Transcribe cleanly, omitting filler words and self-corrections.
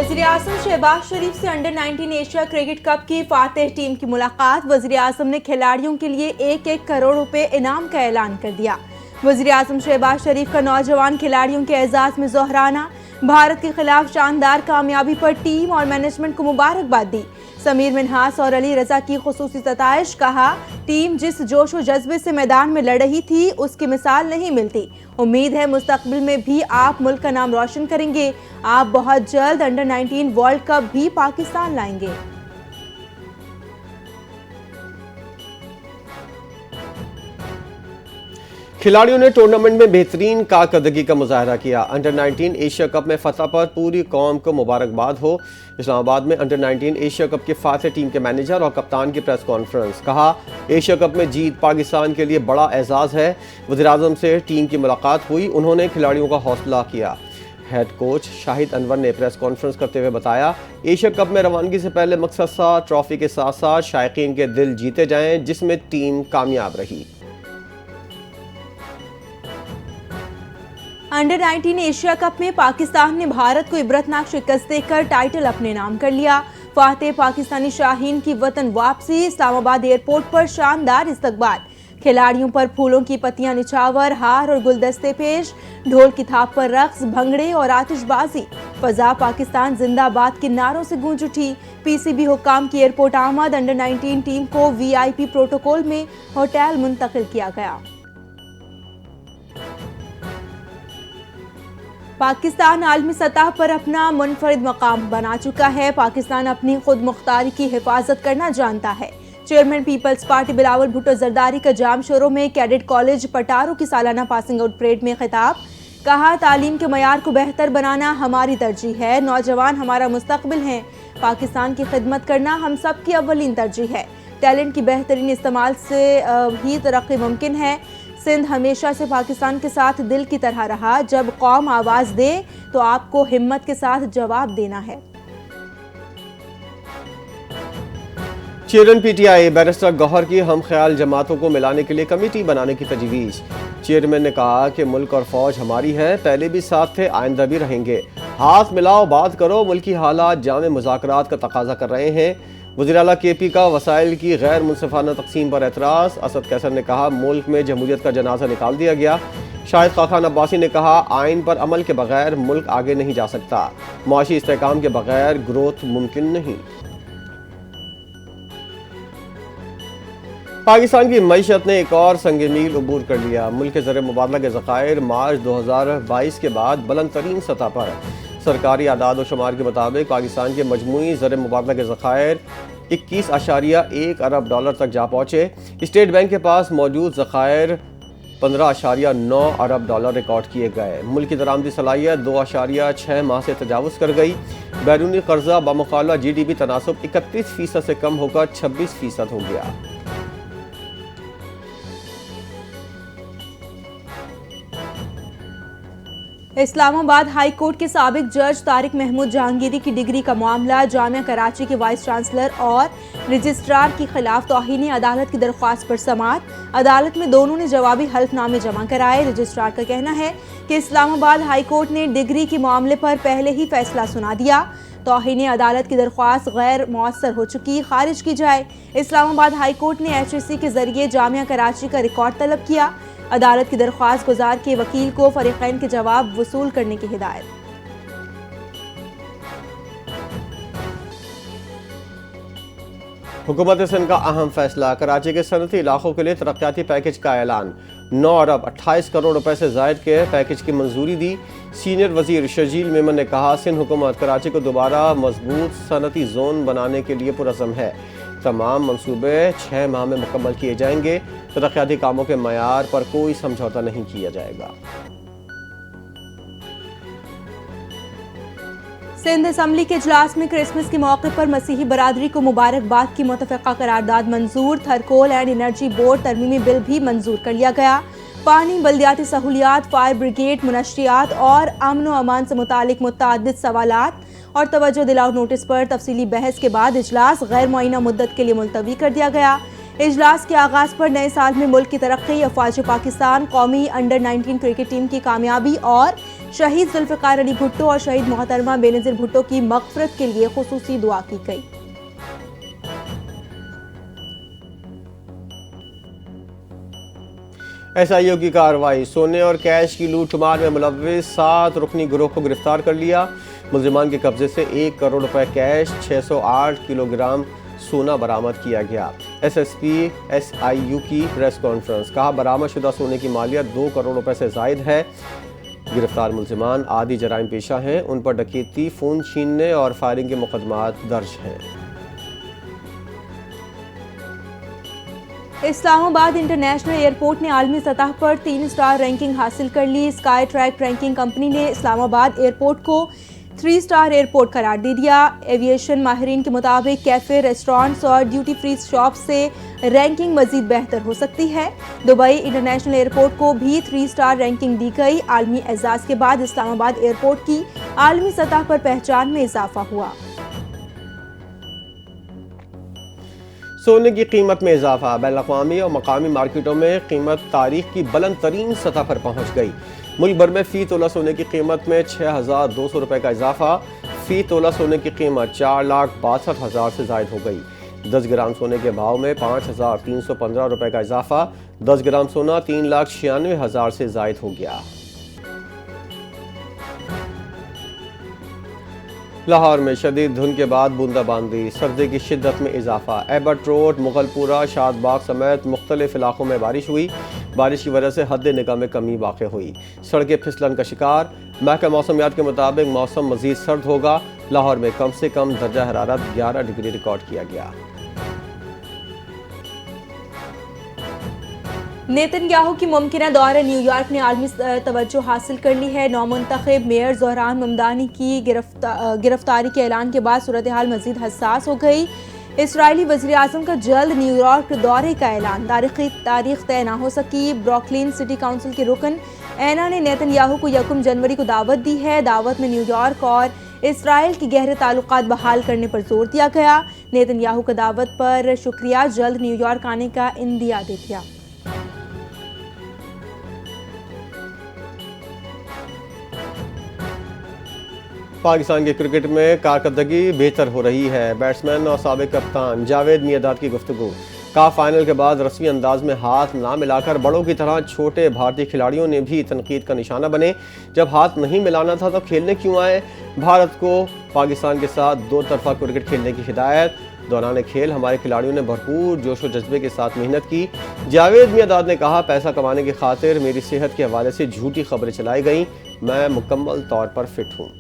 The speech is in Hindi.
वज़ीर-ए-आज़म शहबाज शरीफ से अंडर 19 एशिया क्रिकेट कप की फातेह टीम की मुलाकात। वज़ीर-ए-आज़म ने खिलाड़ियों के लिए 1-1 करोड़ रुपए इनाम का ऐलान कर दिया। वज़ीर-ए-आज़म शहबाज शरीफ का नौजवान खिलाड़ियों के एजाज में जोहराना। भारत के खिलाफ शानदार कामयाबी पर टीम और मैनेजमेंट को मुबारकबाद दी। समीर मिन्हास और अली रजा की खुसूसी सताइश। कहा, टीम जिस जोश और जज्बे से मैदान में लड़ रही थी उसकी मिसाल नहीं मिलती। उम्मीद है मुस्तकबिल में भी आप मुल्क का नाम रोशन करेंगे। आप बहुत जल्द अंडर 19 वर्ल्ड कप भी पाकिस्तान लाएंगे। खिलाड़ियों ने टूर्नामेंट में बेहतरीन कारकर्दगी का मुजाहरा किया। अंडर 19 एशिया कप में फतह पर पूरी कौम को मुबारकबाद हो। इस्लामाबाद में अंडर 19 एशिया कप के फातेह टीम के मैनेजर और कप्तान की प्रेस कॉन्फ्रेंस। कहा, एशिया कप में जीत पाकिस्तान के लिए बड़ा एजाज़ है। वज़ीर-ए-आज़म से टीम की मुलाकात हुई, उन्होंने खिलाड़ियों का हौसला किया। हेड कोच शाहिद अनवर ने प्रेस कॉन्फ्रेंस करते हुए बताया, एशिया कप में रवानगी से पहले मकसद था ट्रॉफी के साथ साथ शायकीन के दिल जीते जाएं, जिसमें टीम कामयाब रही। अंडर 19 एशिया कप में पाकिस्तान ने भारत को इबरतनाक शिकस्त देकर टाइटल अपने नाम कर लिया। फातेह पाकिस्तानी शाहीन की वतन वापसी। इस्लामाबाद एयरपोर्ट पर शानदार इस्तकबाल। खिलाड़ियों पर फूलों की पत्तियां निछावर, हार और गुलदस्ते पेश। ढोल की थाप पर रक्स, भंगड़े और आतिशबाजी। फजा पाकिस्तान जिंदाबाद के नारों से गूंज उठी। पीसीबी हुक्काम की एयरपोर्ट आमद। अंडर 19 टीम को वीआईपी प्रोटोकॉल में होटल मुंतकिल किया गया। पाकिस्तान आलमी सतह पर अपना मुनफरिद मकाम बना चुका है। पाकिस्तान अपनी खुद मुख्तारी की हिफाजत करना जानता है। Chairman peoples party Bilawal Bhutto Zardari का जाम शोरों में कैडेट कॉलेज पटारो की सालाना पासिंग आउट परेड में खिताब। कहा, तालीम के मयार को बेहतर बनाना हमारी तरजीह है। नौजवान हमारा मुस्तकबिल हैं। पाकिस्तान की खिदमत करना हम सब की अव्वलीन तरजीह है। टैलेंट की बेहतरीन इस्तेमाल से ही तरक्की मुमकिन है। सिंध हमेशा से पाकिस्तान के साथ दिल की तरह रहा। जब कौम आवाज़ दे तो आपको हिम्मत के साथ जवाब देना है। चेयरमैन पीटीआई बैरिस्टर गौहर की हम ख्याल जमातों को मिलाने के लिए कमेटी बनाने की तजवीज़। चेयरमैन ने कहा कि मुल्क और फौज हमारी है, पहले भी साथ थे, आइंदा भी रहेंगे। हाथ मिलाओ, बात करो। मुल्की हालात जामे मुज़ाकरात का तकाजा कर रहे हैं। वज़ीर आला केपी का वसाइल की गैर मुनसिफाना तकसीम पर एतराज़। असद कैसर ने कहा, मुल्क में जमहूरियत का जनाजा निकाल दिया गया। शाहिद खान अब्बासी ने कहा, आइन पर अमल के बगैर मुल्क आगे नहीं जा सकता। मुआशी इस्तेहकाम के बगैर ग्रोथ मुमकिन नहीं। पाकिस्तान की मईशत ने एक और संग मील अबूर कर लिया। मुल्क के ज़र मुबादला के ज़खायर मार्च 2022 के बाद बुलंद तरीन सतह पर। सरकारी आदाद व शुमार के मुताबिक पाकिस्तान के मजमूई ज़र मुबादला के ज़खायर 21.1 अरब डॉलर तक जा पहुँचे। स्टेट बैंक के पास मौजूद ज़खायर 15.9 अरब डॉलर रिकॉर्ड किए गए। मुल्क की दरामदी सलाहियत 2.6 माह से तजावुज़ कर गई। बैरूनी कर्जा बमुकाबला GDP तनासुब 31% से कम होकर 26% हो गया। इस्लामाबाद हाई कोर्ट के साबिक जज तारिक महमूद जहांगीरी की डिग्री का मामला। जामिया कराची के वाइस चांसलर और रजिस्ट्रार के खिलाफ तौहीन अदालत की दरख्वास्त पर समाअत। अदालत में दोनों ने जवाबी हल्फनामे जमा कराए। रजिस्ट्रार का कहना है कि इस्लामाबाद हाई कोर्ट ने डिग्री के मामले पर पहले ही फैसला सुना दिया। तौहीन अदालत की दरख्वास्त गैर मौसर हो चुकी, खारिज की जाए। इस्लामाबाद हाई कोर्ट ने HSC के जरिए जामिया कराची का रिकॉर्ड तलब किया। अदालत की दरख्वास्त गुजार के वकील को फरीकैन के जवाब वसूल करने की हिदायत। हुकूमत सिंध का अहम फैसला। कराची के सनती इलाकों के लिए तरक्याती पैकेज का ऐलान। 9 अरब 28 करोड़ रुपए से जायद के पैकेज की मंजूरी दी। सीनियर वजीर शजील मेमन ने कहा, सिंध हुकूमत कराची को दोबारा मजबूत सनती जोन बनाने के लिए पुरज़म है। तमाम मंसूबे 6 माह में मुकम्मल किए जाएंगे। तरक्याती कामों के मयार पर कोई समझौता नहीं किया जाएगा। सिंध असम्बली के इजलास में क्रिसमस के मौके पर मसीही बरादरी को मुबारकबाद की मुतफ़क़ा करारदाद मंजूर। थरकोल एंड एनर्जी बोर्ड तरमीमी बिल भी मंजूर कर लिया गया। पानी, बल्दियाती सहूलियात, फायर ब्रिगेड, मुनशियात और अमन व अमान से मुतालिक मुतअद्दिद सवालात और तवज्जो दिलाओ नोटिस पर तफसीली बहस के बाद इजलास गैर मुअय्यना मुद्दत के लिए मुलतवी कर दिया गया। इजलास के आगाज़ पर नए साल में मुल्क की तरक्की, अफवाज पाकिस्तान, कौमी अंडर 19 क्रिकेट टीम की कामयाबी और शहीद जुल्फ़िकार अली भुट्टो और शहीद मोहतरमा बेनज़ीर भुट्टो की मग़फ़िरत के लिए खुसूसी दुआ की गई। SIO की कार्रवाई, सोने और कैश की लूटमार में मुलव्विस 7 रुकनी गिरोह को गिरफ्तार कर लिया। मुलजिमान के कब्जे से 1 करोड़ रुपए कैश, 608 किलोग्राम सोना बरामद किया गया। SSP SIU की प्रेस कॉन्फ्रेंस, कहा बरामदशुदा सोने की मालियत 2 करोड़ रुपए से जायद है। गिरफ्तार मुलजिमान आदि जराइम पेशा हैं, उन पर डकैती, फ़ोन छीनने और फायरिंग के मुकदमात दर्ज हैं। इस्लामाबाद इंटरनेशनल एयरपोर्ट ने आलमी सतह पर 3 स्टार रैंकिंग हासिल कर ली। स्काई ट्रैक रैंकिंग कंपनी ने इस्लामाबाद एयरपोर्ट को 3 स्टार एयरपोर्ट करार दे दिया। एविएशन माहिरीन के मुताबिक कैफ़े, रेस्टोरेंट्स और ड्यूटी फ्री शॉप से रैंकिंग मजीद बेहतर हो सकती है। दुबई इंटरनेशनल एयरपोर्ट को भी 3 स्टार रैंकिंग दी गई। आलमी एजाज़ के बाद इस्लामाबाद एयरपोर्ट की आलमी सतह पर पहचान में इजाफा हुआ। सोने की कीमत में इजाफा, बैनुल-अक़वामी और मकामी मार्केटों में कीमत तारीख की बुलंद तरीन सतह पर पहुँच गई। मुल्क भर में फ़ी तोला सोने की कीमत में 6,200 रुपये का इजाफा। फ़ी तोला सोने की कीमत 4,62,000 से जायद हो गई। 10 ग्राम सोने के भाव में 5,315 रुपये का इजाफा। 10 ग्राम सोना 3,96,000 से जायद हो गया। लाहौर में शदीद धुंध के बाद बूंदाबांदी, सर्दी की शिद्दत में इजाफा। एबट रोड, मुगलपुरा, शादबाग समेत मुख्तलिफ इलाकों में बारिश हुई। बारिश की वजह से हद निगाह में कमी वाक़ हुई। सड़कें फिसलन का शिकार। महकमा मौसमियात के मुताबिक मौसम मजीद सर्द होगा। लाहौर में कम से कम दर्जा हरारत 11 डिग्री रिकॉर्ड किया गया। नेतन्याहू की मुमकिना दौरे न्यूयॉर्क ने आलमी तवज्जो हासिल कर ली है। नौमुंतखब मेयर ज़ोहरान ममदानी की गिरफ्तारी के ऐलान के बाद सूरत हाल मजीद हसास हो गई। इसराइली वज़ीर आज़म का जल्द न्यूयॉर्क दौरे का ऐलान, तारीख तय ना हो सकी। ब्रुकलिन सिटी काउंसिल के रुकन ऐना ने नेतन्याहू को 1 जनवरी को दावत दी है। दावत में न्यूयॉर्क और इसराइल के गहरे ताल्लुकात बहाल करने पर जोर दिया गया। नेतन्याहू का दावत पर शुक्रिया, जल्द न्यूयॉर्क आने का इंदिया दे दिया। पाकिस्तान के क्रिकेट में कारकर्दगी बेहतर हो रही है। बैट्समैन और साबिक कप्तान जावेद मियांदाद की गुफ्तगू, का फाइनल के बाद रस्मी अंदाज में हाथ ना मिलाकर बड़ों की तरह छोटे भारतीय खिलाड़ियों ने भी तनकीद का निशाना बने। जब हाथ नहीं मिलाना था तो खेलने क्यों आए। भारत को पाकिस्तान के साथ 2 तरफा क्रिकेट खेलने की हिदायत। दौरान खेल हमारे खिलाड़ियों ने भरपूर जोश और जज्बे के साथ मेहनत की। जावेद मियांदाद ने कहा, पैसा कमाने की खातिर मेरी सेहत के हवाले से झूठी खबरें चलाई गई। मैं मुकम्मल तौर पर फिट हूँ।